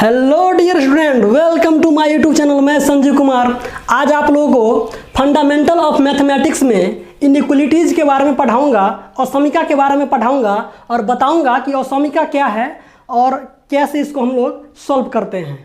Hello dear student, welcome to my YouTube channel. मैं संजीव कुमार आज आप लोगों को फंडामेंटल ऑफ मैथमेटिक्स में इनइक्वलिटीज़ के बारे में पढ़ाऊंगा, असमिका के बारे में पढ़ाऊंगा और बताऊंगा कि असमिका क्या है और कैसे इसको हम लोग सॉल्व करते हैं।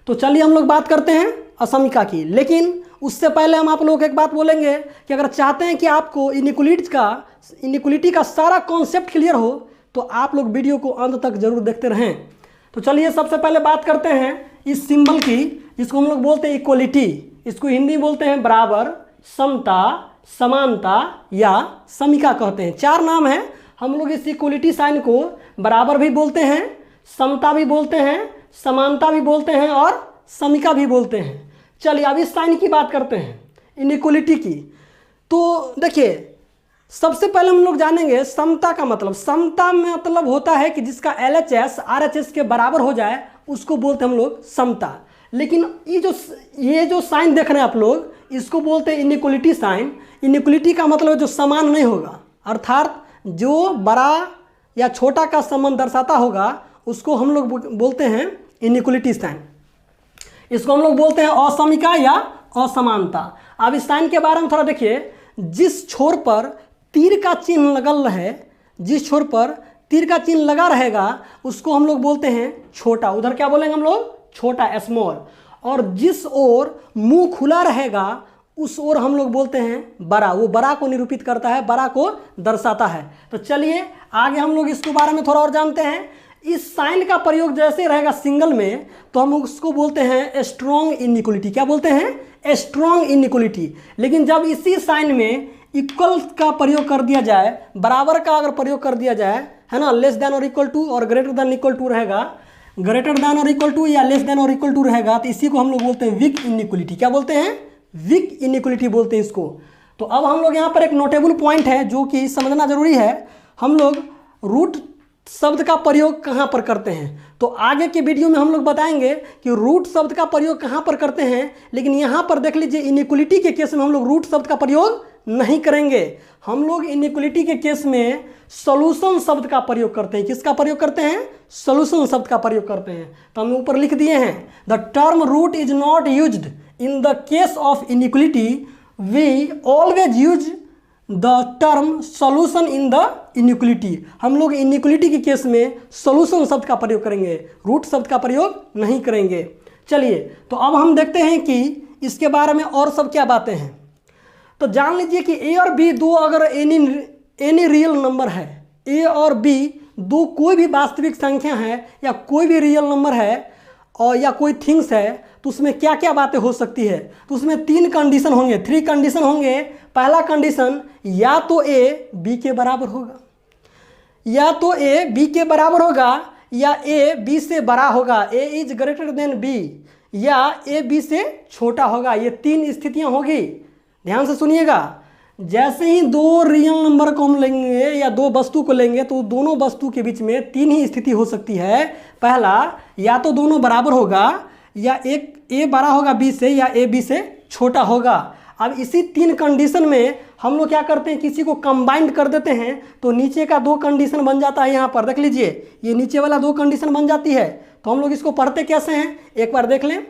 तो चलिए हम लोग बात करते हैं असमिका की। लेकिन उससे पहले हम आप लोगों को एक बात बोलेंगे कि अगर चाहते हैं कि आपको इनइक्वलिटी का सारा कॉन्सेप्ट क्लियर हो तो आप लोग वीडियो को अंत तक जरूर देखते रहें। तो चलिए सबसे पहले बात करते हैं इस सिंबल की, जिसको हम लोग बोलते हैं इक्वलिटी। इसको हिंदी में बोलते हैं बराबर, समता, समानता या समीका कहते हैं। चार नाम हैं। हम लोग इस इक्वलिटी साइन को बराबर भी बोलते हैं, समता भी बोलते हैं, समानता भी बोलते हैं और समीका भी बोलते हैं। चलिए अब इस साइन की बात करते हैं, इनइक्वलिटी की। तो देखिए सबसे पहले हम लोग जानेंगे समता का मतलब। समता में मतलब होता है कि जिसका LHS RHS के बराबर हो जाए उसको बोलते हैं हम लोग समता। लेकिन ये जो साइन देख रहे हैं आप लोग, इसको बोलते हैं इनइक्वलिटी साइन। इनइक्वलिटी का मतलब जो समान नहीं होगा, अर्थात जो बड़ा या छोटा का संबंध दर्शाता होगा उसको हम लोग बोलते हैं इनइक्वलिटी साइन। इसको हम लोग बोलते हैं असमिका या असमानता। अब इस साइन के बारे में थोड़ा देखिए। जिस छोर पर तीर का चिन्ह लगल रहे, जिस छोर पर तीर का चिन्ह लगा रहेगा उसको हम लोग बोलते हैं छोटा। उधर क्या बोलेंगे हम लोग? छोटा, स्मॉल। और जिस ओर मुंह खुला रहेगा उस ओर हम लोग बोलते हैं बड़ा। वो बड़ा को निरूपित करता है, बड़ा को दर्शाता है। तो चलिए आगे हम लोग इसके बारे में थोड़ा और जानते हैं। इस साइन का प्रयोग जैसे रहेगा सिंगल में तो हम उसको बोलते हैं स्ट्रॉन्ग इनइक्वलिटी। क्या बोलते हैं? Strong inequality. लेकिन जब इसी साइन में इक्वल का प्रयोग कर दिया जाए, बराबर का अगर प्रयोग कर दिया जाए, है ना, लेस देन और इक्वल टू और ग्रेटर देन इक्वल टू रहेगा, ग्रेटर देन और इक्वल टू या लेस देन और इक्वल टू रहेगा, तो इसी को हम लोग बोलते हैं वीक इनइक्वलिटी। क्या बोलते हैं? वीक इनइक्वलिटी बोलते हैं इसको। तो अब हम लोग यहाँ पर एक नोटेबल पॉइंट है जो कि समझना जरूरी है। हम लोग रूट शब्द का प्रयोग कहाँ पर करते हैं, तो आगे के वीडियो में हम लोग बताएंगे कि रूट शब्द का प्रयोग कहाँ पर करते हैं। लेकिन यहाँ पर देख लीजिए इनइक्वलिटी के केस में हम लोग रूट शब्द का प्रयोग नहीं करेंगे। हम लोग इनइक्वलिटी के केस में सॉल्यूशन शब्द का प्रयोग करते हैं। किसका प्रयोग करते हैं? सॉल्यूशन शब्द का प्रयोग करते हैं। तो हम ऊपर लिख दिए हैं, the term root is not used in the case of inequality, we always use the term solution in the inequality. हम लोग इनइक्वलिटी के केस में सॉल्यूशन शब्द का प्रयोग करेंगे, रूट शब्द का प्रयोग नहीं करेंगे। चलिए तो अब हम देखते हैं कि इसके बारे में और सब क्या बातें हैं। तो जान लीजिए कि ए और बी दो अगर एनी रियल नंबर है, ए और बी दो कोई भी वास्तविक संख्या है या कोई भी रियल नंबर है और या कोई थिंग्स है, तो उसमें क्या क्या बातें हो सकती है? तो उसमें तीन कंडीशन होंगे, थ्री कंडीशन होंगे। पहला कंडीशन, या तो ए बी के बराबर होगा, या तो ए बी के बराबर होगा, या ए बी से बड़ा होगा, ए इज ग्रेटर देन बी, या ए बी से छोटा होगा। ये तीन स्थितियां होगी। ध्यान से सुनिएगा। जैसे ही दो रियल नंबर को हम लेंगे या दो वस्तु को लेंगे तो दोनों वस्तु के बीच में तीन ही स्थिति हो सकती है। पहला, या तो दोनों बराबर होगा, या एक ए बड़ा होगा बी से, या ए बी से छोटा होगा। अब इसी तीन कंडीशन में हम लोग क्या करते हैं, किसी को कंबाइंड कर देते हैं तो नीचे का दो कंडीशन बन जाता है। यहाँ पर देख लीजिए, ये नीचे वाला दो कंडीशन बन जाती है। तो हम लोग इसको पढ़ते कैसे हैं एक बार देख लें।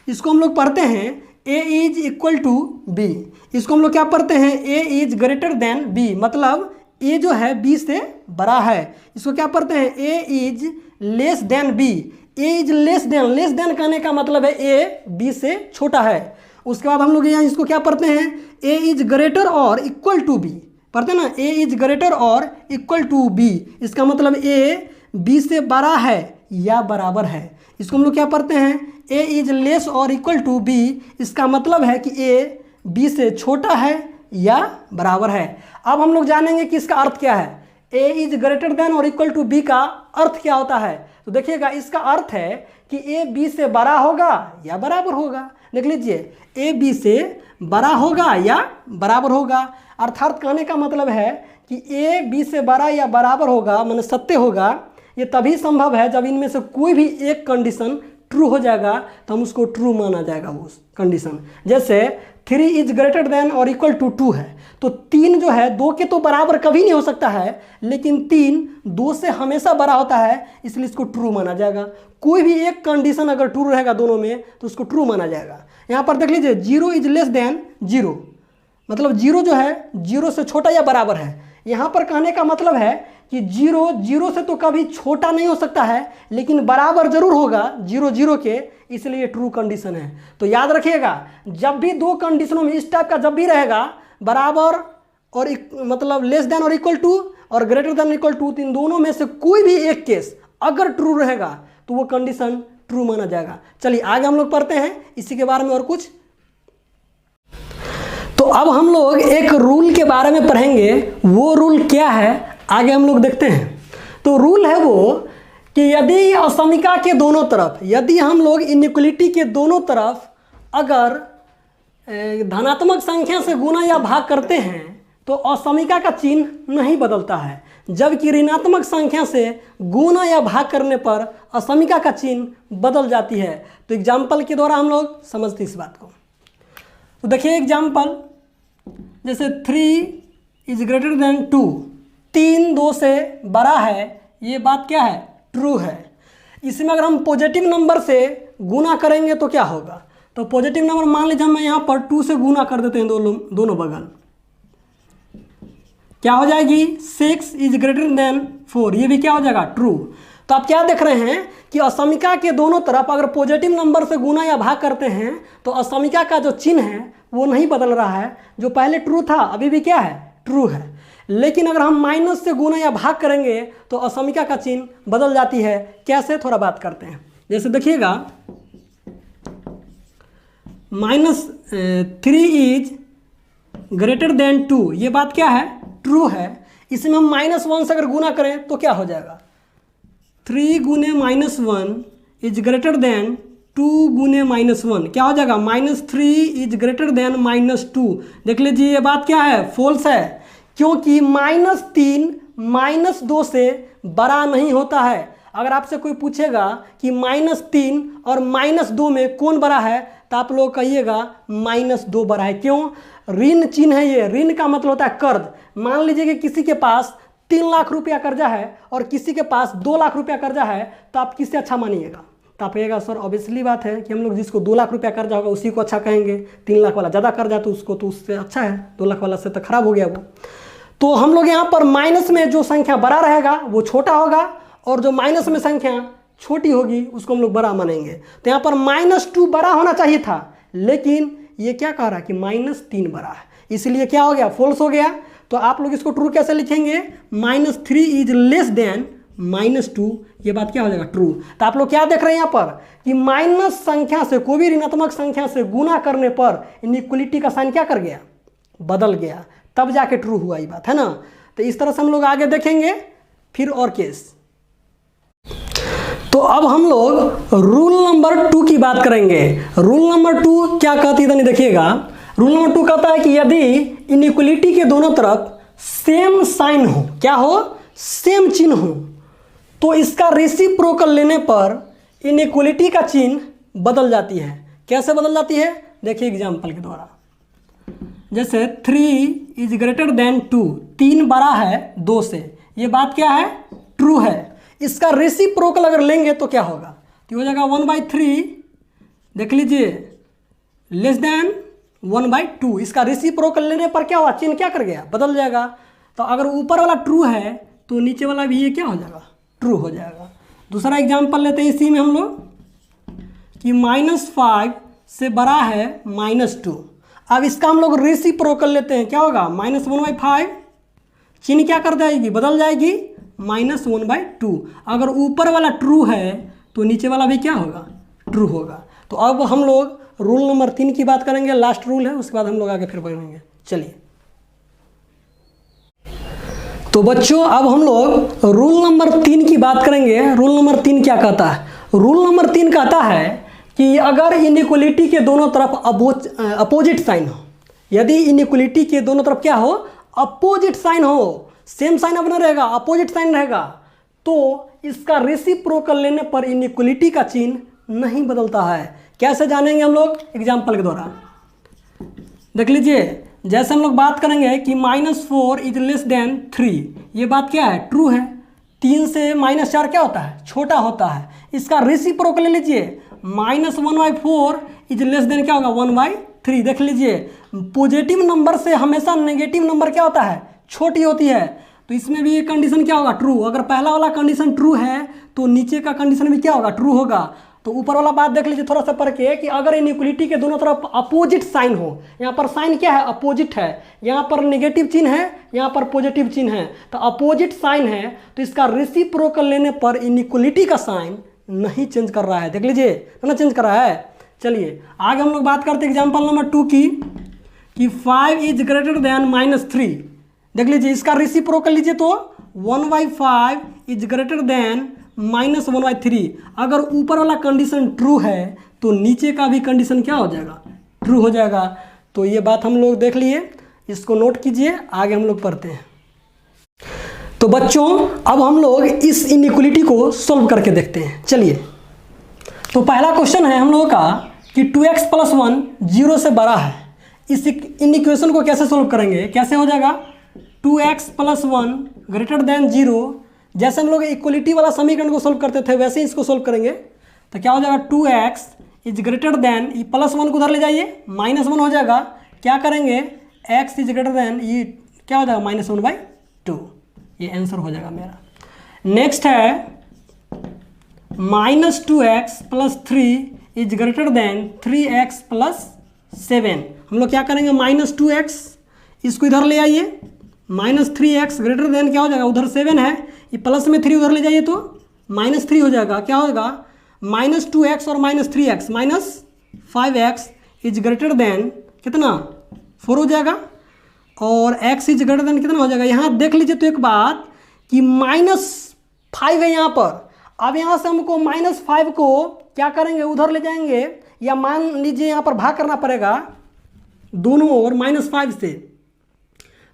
इसको हम लोग पढ़ते हैं A is equal to be. इसको हम लोग क्या पढ़ते हैं? A is greater then B, मतलब ए जो है बी से बड़ा है। इसको क्या पढ़ते हैं? A is less than B. A is less than कहने का मतलब है ए बी से छोटा है। उसके बाद हम लोग यहाँ इसको क्या पढ़ते हैं? ए इज ग्रेटर और इक्वल टू बी। पढ़ते ना, ए इज ग्रेटर और इक्वल टू बी। इसका मतलब ए बी से बड़ा है या बराबर है। इसको हम लोग क्या पढ़ते हैं? ए इज लेस और इक्वल टू बी। इसका मतलब है कि ए बी से छोटा है या बराबर है। अब हम लोग जानेंगे कि इसका अर्थ क्या है। ए इज ग्रेटर देन और इक्वल टू बी का अर्थ क्या होता है? तो देखिएगा, इसका अर्थ है कि ए बी से बड़ा होगा या बराबर होगा। देख लीजिए, ए बी से बड़ा होगा या बराबर होगा। अर्थात कहने का मतलब है कि ए बी से बड़ा या बराबर होगा, माने सत्य होगा। ये तभी संभव है जब इनमें से कोई भी एक कंडीशन ट्रू हो जाएगा तो हम उसको ट्रू माना जाएगा वो कंडीशन। जैसे 3 इज ग्रेटर देन और इक्वल टू 2 है, तो 3 जो है 2 के तो बराबर कभी नहीं हो सकता है, लेकिन 3 2 से हमेशा बड़ा होता है, इसलिए इसको ट्रू माना जाएगा। कोई भी एक कंडीशन अगर ट्रू रहेगा दोनों में तो उसको ट्रू माना जाएगा। यहाँ पर देख लीजिए 0 इज लेस देन 0, मतलब 0 जो है 0 से छोटा या बराबर है। यहाँ पर कहने का मतलब है कि 0 से तो कभी छोटा नहीं हो सकता है, लेकिन बराबर जरूर होगा 0 के, इसलिए ट्रू कंडीशन है। तो याद रखिएगा, जब भी दो कंडीशनों में इस टाइप का जब भी रहेगा, बराबर और मतलब लेस देन और इक्वल टू और ग्रेटर देन इक्वल टू, इन दोनों में से कोई भी एक केस अगर ट्रू रहेगा तो वो कंडीशन ट्रू माना जाएगा। चलिए आगे हम लोग पढ़ते हैं इसी के बारे में और कुछ। तो अब हम लोग एक रूल के बारे में पढ़ेंगे, वो रूल क्या है आगे हम लोग देखते हैं। तो रूल है वो कि यदि असमिका के दोनों तरफ, यदि हम लोग इनइक्वलिटी के दोनों तरफ अगर धनात्मक संख्या से गुना या भाग करते हैं तो असमिका का चिन्ह नहीं बदलता है, जबकि ऋणात्मक संख्या से गुना या भाग करने पर असमिका का चिन्ह बदल जाती है। तो एग्जाम्पल के द्वारा हम लोग समझते इस बात को। तो देखिए एग्जाम्पल, जैसे 3 इज ग्रेटर देन 2, 3 2 से बड़ा है, ये बात क्या है? ट्रू है। इसमें अगर हम पॉजिटिव नंबर से गुना करेंगे तो क्या होगा? तो पॉजिटिव नंबर मान लीजिए हम यहाँ पर 2 से गुना कर देते हैं दोनों बगल, क्या हो जाएगी? 6 इज ग्रेटर देन 4, ये भी क्या हो जाएगा? ट्रू। तो आप क्या देख रहे हैं कि असमिका के दोनों तरफ अगर पॉजिटिव नंबर से गुना या भाग करते हैं तो असमिका का जो चिन्ह है वो नहीं बदल रहा है, जो पहले ट्रू था अभी भी क्या है? ट्रू है। लेकिन अगर हम माइनस से गुना या भाग करेंगे तो असमिका का चिन्ह बदल जाती है। कैसे, थोड़ा बात करते हैं। जैसे देखिएगा, -3 इज ग्रेटर देन 2, ये बात क्या है? ट्रू है। इसमें हम -1 से अगर गुना करें तो क्या हो जाएगा? 3 गुने -1 इज ग्रेटर देन 2 गुने -1, क्या हो जाएगा? -3 इज ग्रेटर देन -2। देख लीजिए ये बात क्या है? फॉल्स है, क्योंकि -3 -2 से बड़ा नहीं होता है। अगर आपसे कोई पूछेगा कि -3 और -2 में कौन बड़ा है, तो आप लोग कहिएगा -2 बड़ा है। क्यों? ऋण चिन्ह है ये, ऋण का मतलब होता है कर्ज। मान लीजिए कि किसी के पास 3 लाख रुपया कर्जा है और किसी के पास 2 लाख रुपया कर्जा है, तो आप किससे अच्छा मानिएगा? तो आप कहिएगा सर ऑब्वियसली बात है कि हम लोग जिसको 2 लाख रुपया कर्जा होगा उसी को अच्छा कहेंगे। 3 लाख वाला ज़्यादा कर्जा तो उसको तो उससे अच्छा है, 2 लाख वाला से तो खराब हो गया वो। तो हम लोग यहाँ पर माइनस में जो संख्या बड़ा रहेगा वो छोटा होगा, और जो माइनस में संख्या छोटी होगी उसको हम लोग बड़ा मानेंगे। तो यहाँ पर -2 बड़ा होना चाहिए था, लेकिन ये क्या कह रहा है कि -3 बड़ा है, इसलिए क्या हो गया? फॉल्स हो गया। तो आप लोग इसको ट्रू कैसे लिखेंगे? -3 इज लेस देन -2, ये बात क्या हो जाएगा? ट्रू। तो आप लोग क्या देख रहे हैं यहाँ पर कि माइनस संख्या से, कोई भी ऋणात्मक संख्या से गुना करने पर इनइक्वलिटी का साइन क्या कर गया? बदल गया, तब जाके ट्रू हुआ, ये बात है ना। तो इस तरह से हम लोग आगे देखेंगे फिर और केस। तो अब हम लोग रूल नंबर 2 की बात करेंगे। रूल नंबर 2 क्या कहती है? देखिएगा, रूल नंबर 2 कहता है कि यदि इनइक्वलिटी के दोनों तरफ सेम साइन हो, क्या हो? सेम चिन्ह हो, तो इसका रेसिप्रोकल लेने पर इनइक्वलिटी का चिन्ह बदल जाती है। कैसे बदल जाती है? देखिए एग्जाम्पल के द्वारा। जैसे 3 इज ग्रेटर देन 2, 3 बड़ा है 2 से, ये बात क्या है? ट्रू है। इसका रेसिप्रोकल अगर लेंगे तो क्या होगा? तो हो जाएगा 1/3, देख लीजिए, लेस देन 1/2। इसका रेसिप्रोकल लेने पर क्या हुआ? चिन्ह क्या कर गया? बदल जाएगा। तो अगर ऊपर वाला ट्रू है तो नीचे वाला भी ये क्या हो जाएगा? ट्रू हो जाएगा। दूसरा एग्जाम्पल लेते हैं इसी में हम लोग कि -5 से बड़ा है -2। अब इसका हम लोग रेसिप्रोकल लेते हैं, क्या होगा? -1/5, चिन्ह क्या कर जाएगी? बदल जाएगी, -1/2। अगर ऊपर वाला ट्रू है तो नीचे वाला भी क्या होगा? ट्रू होगा। तो अब हम लोग रूल नंबर 3 की बात करेंगे, लास्ट रूल है, उसके बाद हम लोग आगे फिर बढ़ेंगे। चलिए, तो बच्चों अब हम लोग रूल नंबर 3 की बात करेंगे। रूल नंबर 3 क्या कहता है? रूल नंबर 3 कहता है कि अगर इनइक्वलिटी के दोनों तरफ अपोजिट साइन हो, यदि इनइक्वलिटी के दोनों तरफ क्या हो? अपोजिट साइन हो, सेम साइन अब नहीं रहेगा, अपोजिट साइन रहेगा, तो इसका रेसिप्रोकल लेने पर इनइक्वलिटी का चिन्ह नहीं बदलता है। कैसे जानेंगे हम लोग? एग्जाम्पल के द्वारा देख लीजिए। जैसे हम लोग बात करेंगे कि -4 इज लेस देन 3, ये बात क्या है? ट्रू है। 3 से -4 क्या होता है? छोटा होता है। इसका रेसिप्रोकल ले लीजिए, -1/4 इज लेस देन क्या होगा? 1/3। देख लीजिए, पॉजिटिव नंबर से हमेशा नेगेटिव नंबर क्या होता है? छोटी होती है। तो इसमें भी ये कंडीशन क्या होगा? ट्रू। अगर पहला वाला कंडीशन ट्रू है तो नीचे का कंडीशन भी क्या होगा? ट्रू होगा। तो ऊपर वाला बात देख लीजिए थोड़ा सा पढ़ के कि अगर इनइक्वलिटी के दोनों तरफ अपोजिट साइन हो, यहाँ पर साइन क्या है? अपोजिट है। यहाँ पर नेगेटिव चिन्ह है, यहाँ पर पॉजिटिव चिन्ह है, तो अपोजिट साइन है, तो इसका रेसिप्रोकल लेने पर इनइक्वलिटी का साइन नहीं चेंज कर रहा है। देख लीजिए, ना चेंज कर रहा है। चलिए आगे हम लोग बात करते हैं एग्जाम्पल नंबर 2 की, कि 5 इज ग्रेटर देन -3। देख लीजिए, इसका रेसिप्रोकल लीजिए तो 1/5 इज ग्रेटर देन -1/3। अगर ऊपर वाला कंडीशन ट्रू है तो नीचे का भी कंडीशन क्या हो जाएगा? ट्रू हो जाएगा। तो ये बात हम लोग देख लिए, इसको नोट कीजिए, आगे हम लोग पढ़ते हैं। तो बच्चों अब हम लोग इस इनइक्वलिटी को सॉल्व करके देखते हैं। चलिए, तो पहला क्वेश्चन है हम लोगों का कि 2x + 1 0 से बड़ा है। इस इनइक्वेशन को कैसे सॉल्व करेंगे? कैसे हो जाएगा? 2x + 1 greater than 0। जैसे हम लोग इक्वलिटी वाला समीकरण को सॉल्व करते थे वैसे ही इसको सॉल्व करेंगे। तो क्या हो जाएगा? 2x इज ग्रेटर देन, ये +1 को उधर ले जाइए, -1 हो जाएगा। क्या करेंगे? x इज ग्रेटर देन, ये क्या हो जाएगा? -1/2। ये आंसर हो जाएगा मेरा। नेक्स्ट है -2x + 3 is greater then 3x + 7। हम लोग क्या करेंगे? -2x इसको इधर ले आइए, -3x ग्रेटर देन क्या हो जाएगा? उधर 7 है, ये प्लस में 3 उधर ले जाइए तो -3 हो जाएगा। क्या होगा? -2x और -3x -5x is greater then कितना? 4 हो जाएगा। और x इज ग्रेटर देन कितना हो जाएगा? यहाँ देख लीजिए तो एक बात कि -5 है यहाँ पर। अब यहाँ से हमको -5 को क्या करेंगे? उधर ले जाएंगे, या मान लीजिए यहाँ पर भाग करना पड़ेगा दोनों ओर -5 से।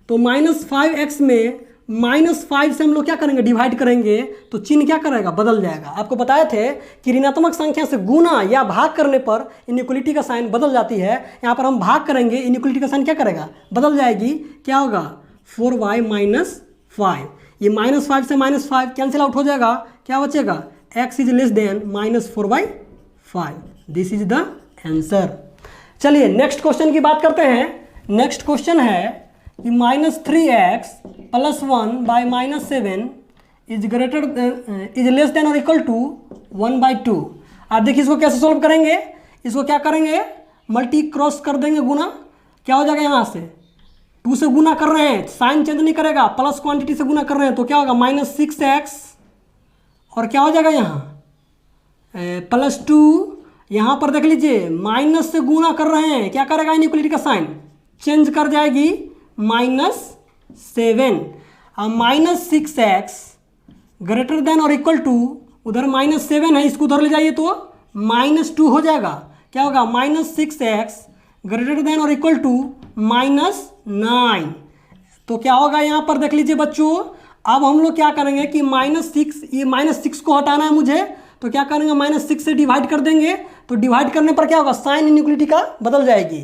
तो -5x में -5 से हम लोग क्या करेंगे? डिवाइड करेंगे, तो चिन्ह क्या करेगा? बदल जाएगा। आपको बताए थे कि ऋणात्मक संख्या से गुना या भाग करने पर इनइक्वलिटी का साइन बदल जाती है। यहाँ पर हम भाग करेंगे, इनइक्वलिटी का साइन क्या करेगा? बदल जाएगी। क्या होगा? 4y - 5। ये -5 से -5 कैंसिल आउट हो जाएगा। क्या बचेगा? x is less then -4/5। This is the answer. चलिए नेक्स्ट क्वेश्चन की बात करते हैं। नेक्स्ट क्वेश्चन है कि -3x + 1 / -7 इज लेस देन और इक्वल टू 1/2। आप देखिए इसको कैसे सोल्व करेंगे? इसको क्या करेंगे? मल्टी क्रॉस कर देंगे, गुना। क्या हो जाएगा? यहाँ से 2 से गुना कर रहे हैं, साइन चेंज नहीं करेगा, प्लस क्वांटिटी से गुना कर रहे हैं, तो क्या होगा? -6x और क्या हो जाएगा यहाँ? +2। यहाँ पर देख लीजिए माइनस से गुना कर रहे हैं, क्या करेगा? इनइक्वलिटी का साइन चेंज कर जाएगी, -7। अब -6x ग्रेटर देन और इक्वल टू, उधर -7 है, इसको उधर ले जाइए तो -2 हो जाएगा। क्या होगा? -6x ग्रेटर देन और इक्वल टू -9। तो क्या होगा यहाँ पर देख लीजिए बच्चों। अब हम लोग क्या करेंगे कि -6, ये -6 को हटाना है मुझे, तो क्या करेंगे? -6 से डिवाइड कर देंगे, तो डिवाइड करने पर क्या होगा? साइन इनइक्वलिटी का बदल जाएगी।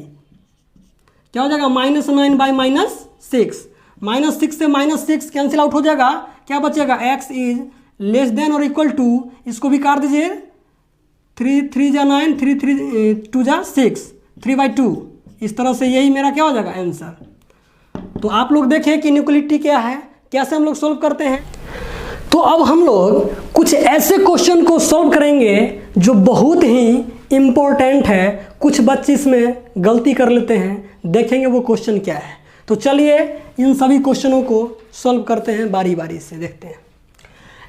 क्या हो जाएगा? -9/-6। -6 से -6 कैंसिल आउट हो जाएगा। क्या बचेगा? x इज लेस देन और इक्वल टू, इसको भी काट दीजिए, 3 3 जा 9, 3 3 2 जा 6, 3/2। इस तरह से यही मेरा क्या हो जाएगा? आंसर। तो आप लोग देखें कि इनइक्वलिटी क्या है, कैसे हम लोग सोल्व करते हैं। तो अब हम लोग कुछ ऐसे क्वेश्चन को सोल्व करेंगे जो बहुत ही इम्पोर्टेंट है। कुछ बच्चे इसमें गलती कर लेते हैं, देखेंगे वो क्वेश्चन क्या है। तो चलिए इन सभी क्वेश्चनों को सोल्व करते हैं, बारी बारी से देखते हैं।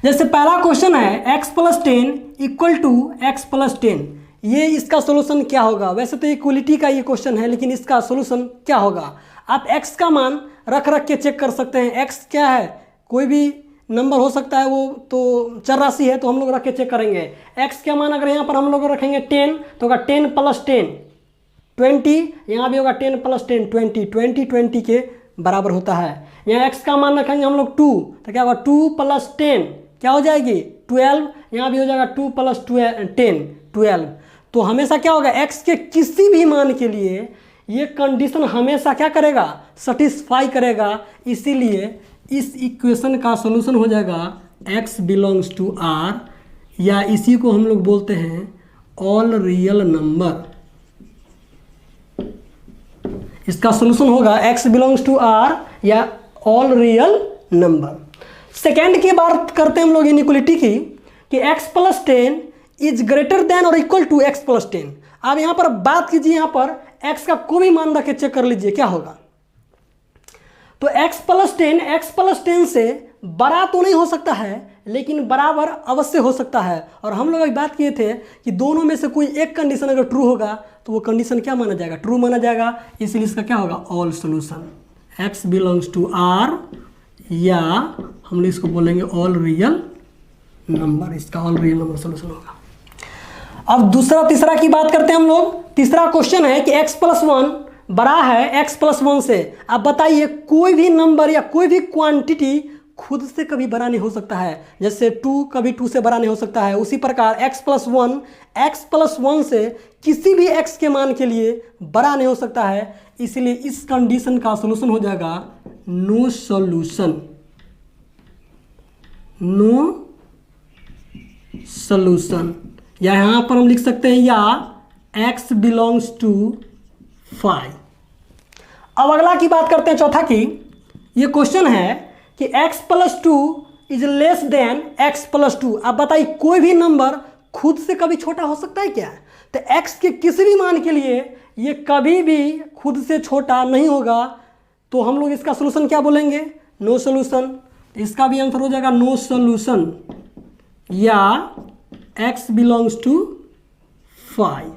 जैसे पहला क्वेश्चन है x + 10 इक्वल टू x + 10। ये इसका सोल्यूशन क्या होगा? वैसे तो इक्वलिटी का ये क्वेश्चन है, लेकिन इसका सोल्यूशन क्या होगा? आप x का मान रख रख के चेक कर सकते हैं। x क्या है? कोई भी नंबर हो सकता है, वो तो चर राशि है, तो हम लोग रख के चेक करेंगे। x का मान अगर यहाँ पर हम लोग रखेंगे 10, तो होगा 10 + 10 20। यहाँ भी होगा 10 + 10 20, 20 20 के बराबर होता है। यहाँ x का मान रखेंगे हम लोग 2, तो क्या होगा? 2 + 10 क्या हो जाएगी? 12। यहाँ भी हो जाएगा 2 + 10 12। तो हमेशा क्या होगा, x के किसी भी मान के लिए ये कंडीशन हमेशा क्या करेगा, सेटिस्फाई करेगा। इसीलिए इस इक्वेशन का सॉल्यूशन हो जाएगा x बिलोंग्स टू r, या इसी को हम लोग बोलते हैं ऑल रियल नंबर। इसका सॉल्यूशन होगा x बिलोंग्स टू r या ऑल रियल नंबर। सेकेंड की बात करते हैं हम लोग इनइक्वलिटी की, कि x + 10 इज ग्रेटर देन और इक्वल टू x + 10। अब यहाँ पर बात कीजिए, यहाँ पर x का कोई भी मान रख के चेक कर लीजिए क्या होगा। तो x + 10 से बड़ा तो नहीं हो सकता है, लेकिन बराबर अवश्य हो सकता है। और हम लोग अभी बात किए थे कि दोनों में से कोई एक कंडीशन अगर ट्रू होगा तो वो कंडीशन क्या माना जाएगा, ट्रू माना जाएगा। इसलिए इसका क्या होगा, all solution x belongs to r, या हम लोग इसको बोलेंगे ऑल रियल नंबर। इसका ऑल रियल नंबर सॉल्यूशन होगा। अब दूसरा तीसरा की बात करते हैं हम लोग। तीसरा क्वेश्चन है कि x + 1 बड़ा है x + 1 से। अब बताइए कोई भी नंबर या कोई भी क्वांटिटी खुद से कभी बड़ा नहीं हो सकता है। जैसे 2 कभी 2 से बड़ा नहीं हो सकता है, उसी प्रकार x + 1 से किसी भी x के मान के लिए बड़ा नहीं हो सकता है। इसलिए इस कंडीशन का सॉल्यूशन हो जाएगा नो सॉल्यूशन, नो सॉल्यूशन। या यहाँ पर हम लिख सकते हैं या x बिलोंग्स टू 5। अब अगला की बात करते हैं, चौथा की। ये क्वेश्चन है कि x + 2 is less then x + 2। अब बताइए कोई भी नंबर खुद से कभी छोटा हो सकता है क्या। तो x के किसी भी मान के लिए ये कभी भी खुद से छोटा नहीं होगा। तो हम लोग इसका सॉल्यूशन क्या बोलेंगे, नो सॉल्यूशन। इसका भी आंसर हो जाएगा नो सॉल्यूशन, या x बिलोंग्स टू 5।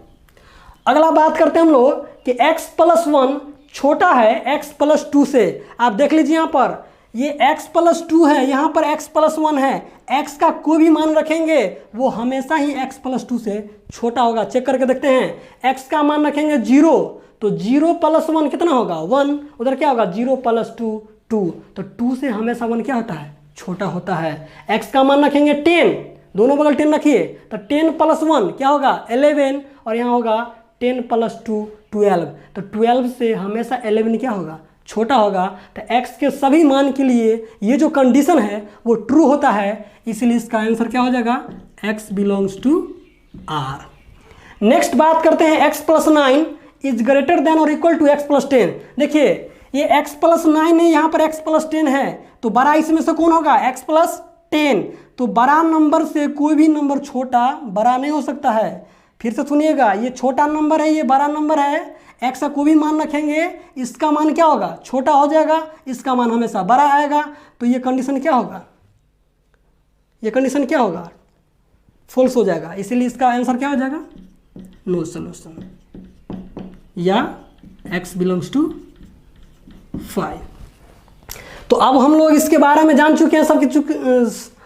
अगला बात करते हैं हम लोग कि x + 1 छोटा है x + 2 से। आप देख लीजिए यहाँ पर ये x + 2 है, यहाँ पर x + 1 है। x का कोई भी मान रखेंगे वो हमेशा ही x + 2 से छोटा होगा। चेक करके देखते हैं, x का मान रखेंगे 0 तो 0 + 1 कितना होगा, 1। उधर क्या होगा, 0 + 2 2। तो 2 से हमेशा 1 क्या होता है, छोटा होता है। x का मान रखेंगे 10, दोनों बगल 10 रखिए, तो 10 + 1 क्या होगा, 11। और यहाँ होगा 10 + 2 12। तो 12 से हमेशा 11 क्या होगा, छोटा होगा। तो x के सभी मान के लिए ये जो कंडीशन है वो ट्रू होता है। इसलिए इसका आंसर क्या हो जाएगा, x belongs to r। Next बात करते हैं x + 9 इज ग्रेटर देन और इक्वल टू x + 10। देखिए ये x + 9 है, यहाँ पर x + 10 है, तो बड़ा इसमें से कौन होगा, x + 10। तो बड़ा नंबर से कोई भी नंबर छोटा बड़ा नहीं हो सकता है। फिर से सुनिएगा, ये छोटा नंबर है, ये बड़ा नंबर है। x का कोई भी मान रखेंगे इसका मान क्या होगा, छोटा हो जाएगा, इसका मान हमेशा बड़ा आएगा। तो ये कंडीशन क्या होगा, ये कंडीशन क्या होगा, फॉल्स हो जाएगा। इसीलिए इसका आंसर क्या हो जाएगा, नो सॉल्यूशन, या x बिलोंग्स टू 5। तो अब हम लोग इसके बारे में जान चुके हैं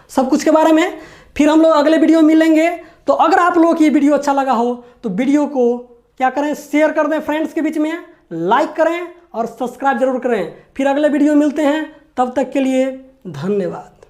सब कुछ के बारे में। फिर हम लोग अगले वीडियो में मिलेंगे। तो अगर आप लोगों को ये वीडियो अच्छा लगा हो तो वीडियो को क्या करें, शेयर कर दें फ्रेंड्स के बीच में, लाइक करें और सब्सक्राइब जरूर करें। फिर अगले वीडियो मिलते हैं, तब तक के लिए धन्यवाद।